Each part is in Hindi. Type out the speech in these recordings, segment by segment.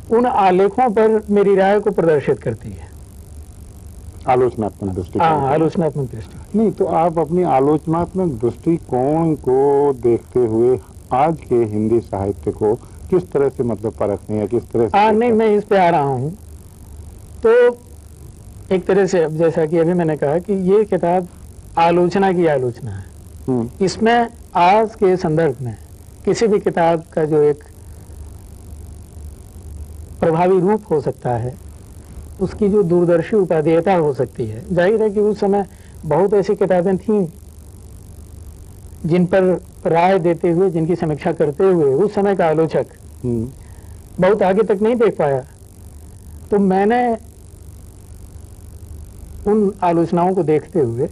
उन आलेखों पर मेरी राय को प्रदर्शित करती है। आलोचनात्मक दृष्टि। हाँ, आलोचनात्मक दृष्टि। नहीं तो आप अपनी आलोचनात्मक दृष्टिकोण को देखते हुए आज के हिंदी साहित्य को किस तरह से मतलब परखते हैं, किस तरह से? नहीं, मैं इस पे आ रहा हूँ। तो एक तरह से अब जैसा कि अभी मैंने कहा कि ये किताब आलोचना की आलोचना है। इसमें आज के संदर्भ में किसी भी किताब का जो एक प्रभावी रूप हो सकता है, उसकी जो दूरदर्शी उपादेयता हो सकती है। जाहिर है कि उस समय बहुत ऐसी किताबें थीं जिन पर राय देते हुए, जिनकी समीक्षा करते हुए उस समय का आलोचक बहुत आगे तक नहीं देख पाया। तो मैंने उन आलोचनाओं को देखते हुए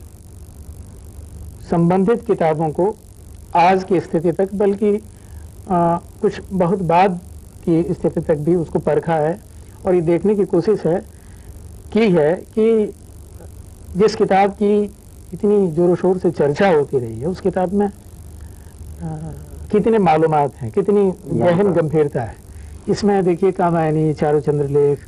संबंधित किताबों को आज की स्थिति तक, बल्कि कुछ बहुत बाद की स्थिति तक भी उसको परखा है और ये देखने की कोशिश की है कि जिस किताब की इतनी जोरों शोर से चर्चा होती रही है, उस किताब में कितने मालूमात हैं, कितनी गहन गंभीरता है। इसमें देखिए कामायनी, चारुचंद्र लेख,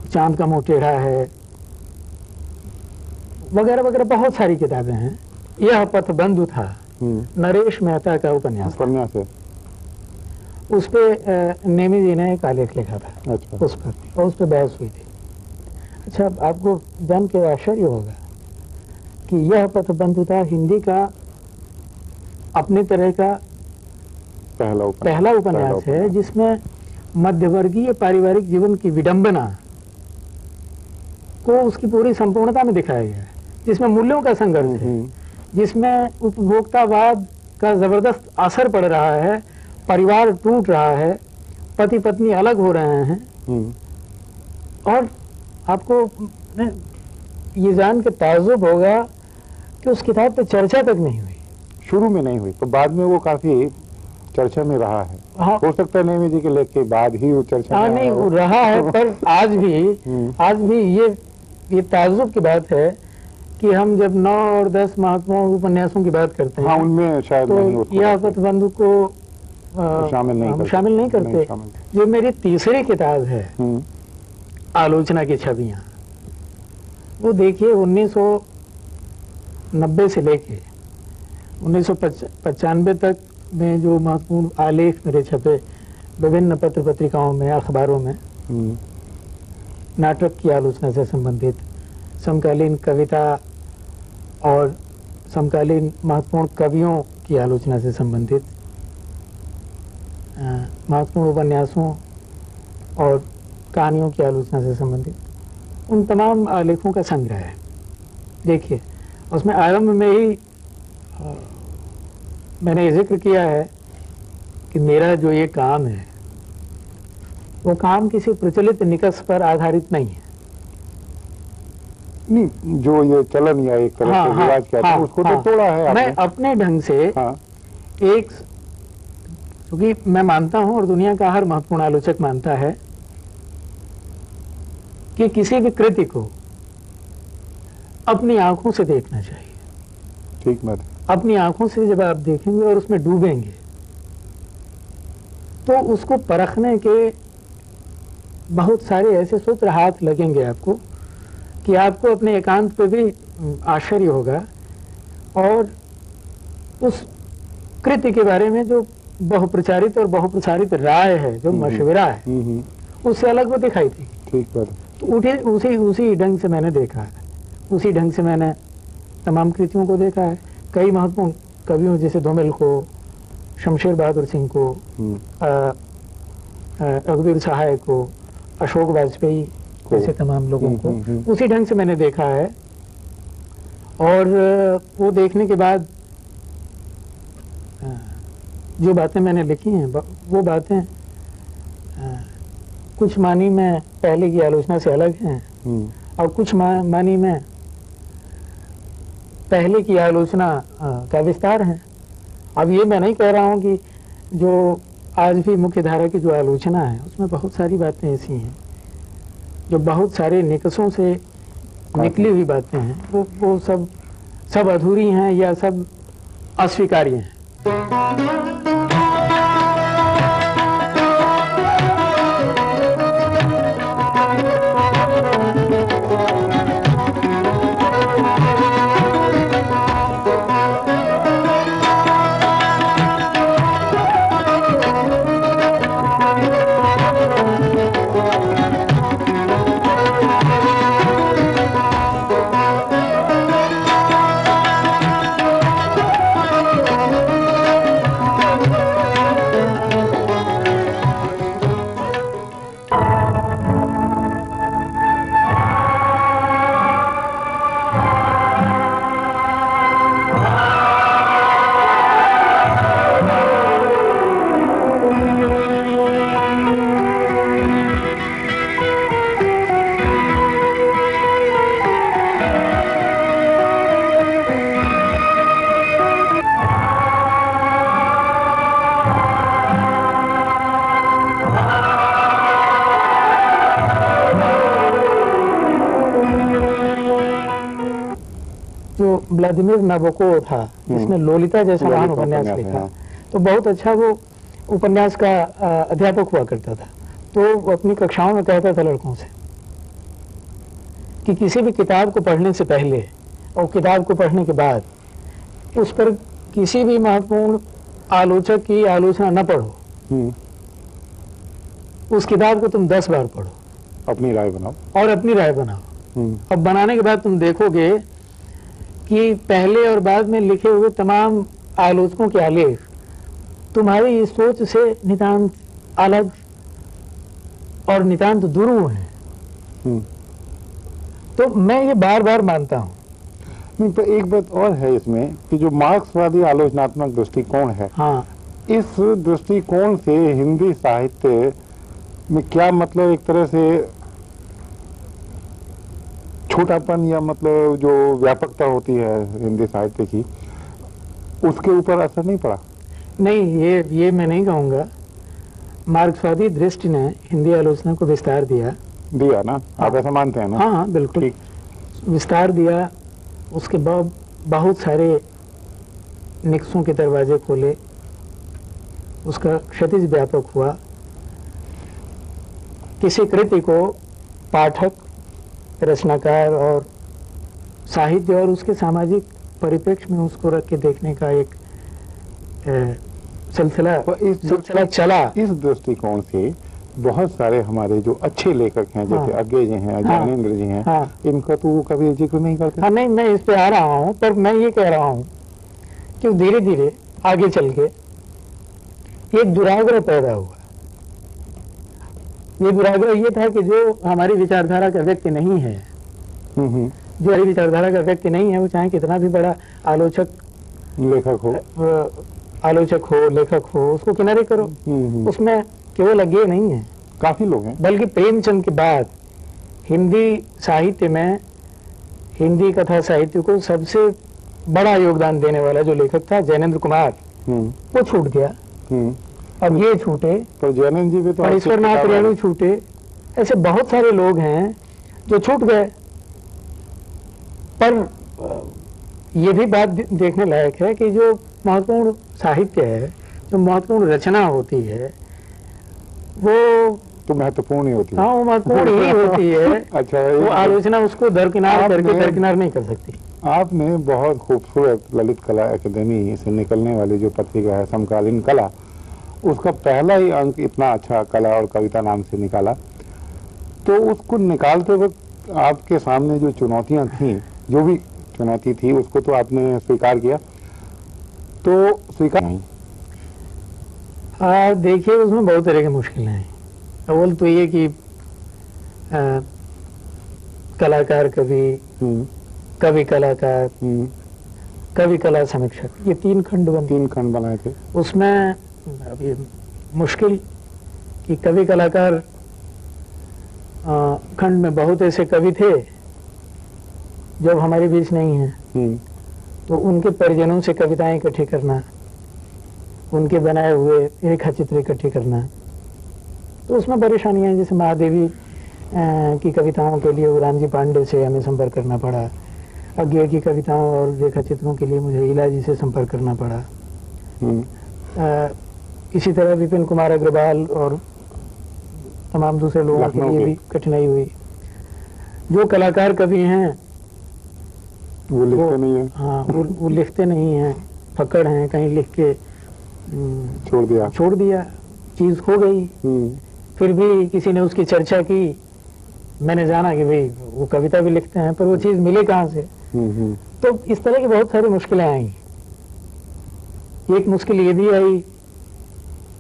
चांद का मुंह टेढ़ा है, वगैरह वगैरह बहुत सारी किताबें हैं। यह पथबंधु था, नरेश मेहता का उपन्यास है। उस पे नेमी जी ने एक आलेख लिखा था। अच्छा। उस पर और उस पर बहस हुई थी। अच्छा, आपको जान के आश्चर्य होगा कि यह पथबंधुता हिंदी का अपने तरह का पहला उपन्यास है जिसमें मध्यवर्गीय पारिवारिक जीवन की विडंबना को उसकी पूरी संपूर्णता में दिखाया गया है, जिसमें मूल्यों का संघर्ष है, जिसमें उपभोक्तावाद का जबरदस्त असर पड़ रहा है, परिवार टूट रहा है, पति पत्नी अलग हो रहे हैं। और आपको ये जान के ताज्जुब होगा कि उस किताब पर चर्चा तक नहीं हुई। शुरू में नहीं हुई, तो बाद में वो काफी चर्चा में रहा है। हाँ। हो सकता है नेमी जी के लेख के बाद ही वो चर्चा में नहीं वो रहा है, पर आज भी ये ताज्जुब की बात है कि हम जब 9 और 10 महत्वपूर्ण उपन्यासों की बात करते हैं, उनमें शायद तो यह पथबंधु को शामिल नहीं करते। जो मेरी तीसरी किताब है आलोचना की छवियां, वो देखिए 1990 से लेके 1995 तक में जो महत्वपूर्ण आलेख मेरे छपे विभिन्न पत्र पत्रिकाओं में, अखबारों में, नाटक की आलोचना से संबंधित, समकालीन कविता और समकालीन महत्वपूर्ण कवियों की आलोचना से संबंधित, महत्वपूर्ण उपन्यासों और कहानियों की आलोचना से संबंधित, उन तमाम आलेखों का संग्रह है। देखिए उसमें आरंभ में ही मैंने जिक्र किया है कि मेरा जो ये काम है वो काम किसी प्रचलित निकष पर आधारित नहीं है। नहीं, जो ये चलन या एक तरह से रिवाज कहते हैं उसको तो तोड़ा है आपने। मैं अपने ढंग से एक, क्योंकि मैं मानता हूं और दुनिया का हर महत्वपूर्ण आलोचक मानता है कि किसी भी कृति को अपनी आंखों से देखना चाहिए। ठीक बात। अपनी आंखों से जब आप देखेंगे और उसमें डूबेंगे तो उसको परखने के बहुत सारे ऐसे सूत्र हाथ लगेंगे आपको कि आपको अपने एकांत पे भी आश्चर्य होगा, और उस कृति के बारे में जो बहुप्रचारित और बहुप्रसारित राय है, जो मशविरा है, उससे अलग वो दिखाई थी। ठीक बात। तो उसी ढंग से मैंने देखा है, उसी ढंग से मैंने तमाम कृतियों को देखा है। कई महत्वपूर्ण कवियों जैसे धूमिल को, शमशेर बहादुर सिंह को, रघुवीर सहाय को, अशोक वाजपेयी जैसे तमाम लोगों को उसी ढंग से मैंने देखा है। और वो देखने के बाद जो बातें मैंने लिखी हैं वो बातें कुछ मानी में पहले की आलोचना से अलग हैं और कुछ मानी में पहले की आलोचना का विस्तार है। अब ये मैं नहीं कह रहा हूँ कि जो आज भी मुख्य धारा की जो आलोचना है उसमें बहुत सारी बातें ऐसी हैं जो बहुत सारे निकषों से निकली हुई बातें हैं, वो सब अधूरी हैं या सब अस्वीकार्य हैं। व्लादिमीर नाबोकोव था, जिसने लोलिता जैसा महान उपन्यास लिखा, तो बहुत अच्छा वो उपन्यास का अध्यापक हुआ करता था। तो वो अपनी कक्षाओं में कहता था लड़कों से कि किसी भी किताब को पढ़ने से पहले और किताब को पढ़ने के बाद उस पर किसी भी महत्वपूर्ण आलोचक की आलोचना न पढ़ो। उस किताब को तुम 10 बार पढ़ो, अपनी राय बनाओ और अपनी राय बनाओ। अब बनाने के बाद तुम देखोगे कि पहले और बाद में लिखे हुए तमाम आलोचकों के आलेख तुम्हारी इस सोच से नितांत अलग और नितांत दुरूह हैं। तो मैं ये बार बार मानता हूं। नहीं, तो एक बात और है इसमें कि जो मार्क्सवादी आलोचनात्मक दृष्टिकोण है, हाँ, इस दृष्टिकोण से हिंदी साहित्य में क्या मतलब एक तरह से छोटापन या मतलब जो व्यापकता होती है हिंदी साहित्य की, उसके ऊपर असर नहीं पड़ा? नहीं, ये मैं नहीं कहूँगा। मार्क्सवादी दृष्टि ने हिंदी आलोचना को विस्तार दिया ना। आप ऐसा मानते हैं ना? हाँ, बिल्कुल विस्तार दिया। उसके बाद बहुत सारे निक्सों के दरवाजे खोले, उसका क्षतिज व्यापक हुआ। किसी कृति को पाठक, रचनाकार और साहित्य और उसके सामाजिक परिप्रेक्ष्य में उसको रख के देखने का एक सिलसिला चला। इस दृष्टिकोण से बहुत सारे हमारे जो अच्छे लेखक हैं, जैसे अज्ञे जी हैं, ज्ञानेंद्र जी हैं, इनका तो वो कभी जिक्र नहीं करते। हाँ, नहीं, मैं इस पे आ रहा हूँ, पर मैं ये कह रहा हूँ कि धीरे धीरे आगे चल के एक दुराग्रह पैदा हुआ। ये दुराग्रह ये था कि जो हमारी विचारधारा का व्यक्ति नहीं है, जो हमारी विचारधारा का व्यक्ति नहीं है, वो चाहे कितना भी बड़ा आलोचक लेखक हो, उसको किनारे करो। उसमें केवल अज्ञे नहीं है, काफी लोग हैं। बल्कि प्रेमचंद के बाद हिंदी साहित्य में, हिंदी कथा साहित्य को सबसे बड़ा योगदान देने वाला जो लेखक था ज्ञानेंद्र कुमार, वो छूट गया। अब ये छूटे, तो ज्ञानेंद्र जी भी तो ईश्वरनाथ रेणु छूटे, ऐसे बहुत सारे लोग हैं जो छूट गए। पर ये भी बात देखने लायक है कि जो महत्वपूर्ण साहित्य है, जो महत्वपूर्ण रचना होती है, वो तो महत्वपूर्ण ही होती है। हाँ, वो महत्वपूर्ण ही होती है। अच्छा, वो आलोचना उसको दरकिनार करके दरकिनार नहीं कर सकती। आपने बहुत खूबसूरत ललित कला अकादमी से निकलने वाली जो पत्रिका है समकालीन कला, उसका पहला ही अंक इतना अच्छा कला और कविता नाम से निकाला। तो उसको निकालते वक्त आपके सामने जो चुनौतियां थी, जो भी चुनौती थी, उसको तो आपने स्वीकार किया। तो स्वीकार नहीं, देखिए उसमें बहुत तरह की मुश्किलें हैं। अव्वल तो ये कि कलाकार कवि, कवि कलाकार, कवि कला समीक्षक, ये 3 खंड बनाए थे। उसमें अभी मुश्किल कि कवि कलाकार खंड में बहुत ऐसे कवि थे जो हमारे बीच नहीं हैं, तो उनके परिजनों से कविताएं इकट्ठी करना, उनके बनाए हुए रेखा चित्र इकट्ठी करना, तो उसमें परेशानियां हैं। जैसे महादेवी की कविताओं के लिए रामजी पांडे से हमें संपर्क करना पड़ा, अज्ञे की कविताओं और रेखा चित्रों के लिए मुझे इला जी से संपर्क करना पड़ा। इसी तरह विपिन कुमार अग्रवाल और तमाम दूसरे लोगों के लिए भी कठिनाई हुई। जो कलाकार कवि हैं वो लिखते नहीं है। हाँ, वो लिखते नहीं हैं, फकड़ हैं, कहीं लिख के छोड़ दिया, चीज खो गई। फिर भी किसी ने उसकी चर्चा की, मैंने जाना कि भाई वो कविता भी लिखते हैं, पर वो चीज मिले कहाँ से। तो इस तरह की बहुत सारी मुश्किलें आई। एक मुश्किल ये भी आई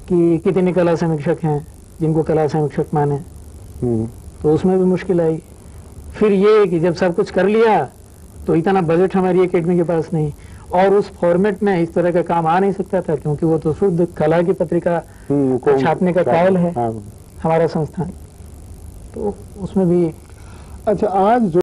कि कितने कला समीक्षक हैं जिनको कला समीक्षक माने, तो उसमें भी मुश्किल आई। फिर ये कि जब सब कुछ कर लिया तो इतना बजट हमारी एकेडमी के पास नहीं, और उस फॉर्मेट में इस तरह का काम आ नहीं सकता था, क्योंकि वो तो शुद्ध कला की पत्रिका छापने का कायल है हमारा संस्थान। तो उसमें भी अच्छा, आज जो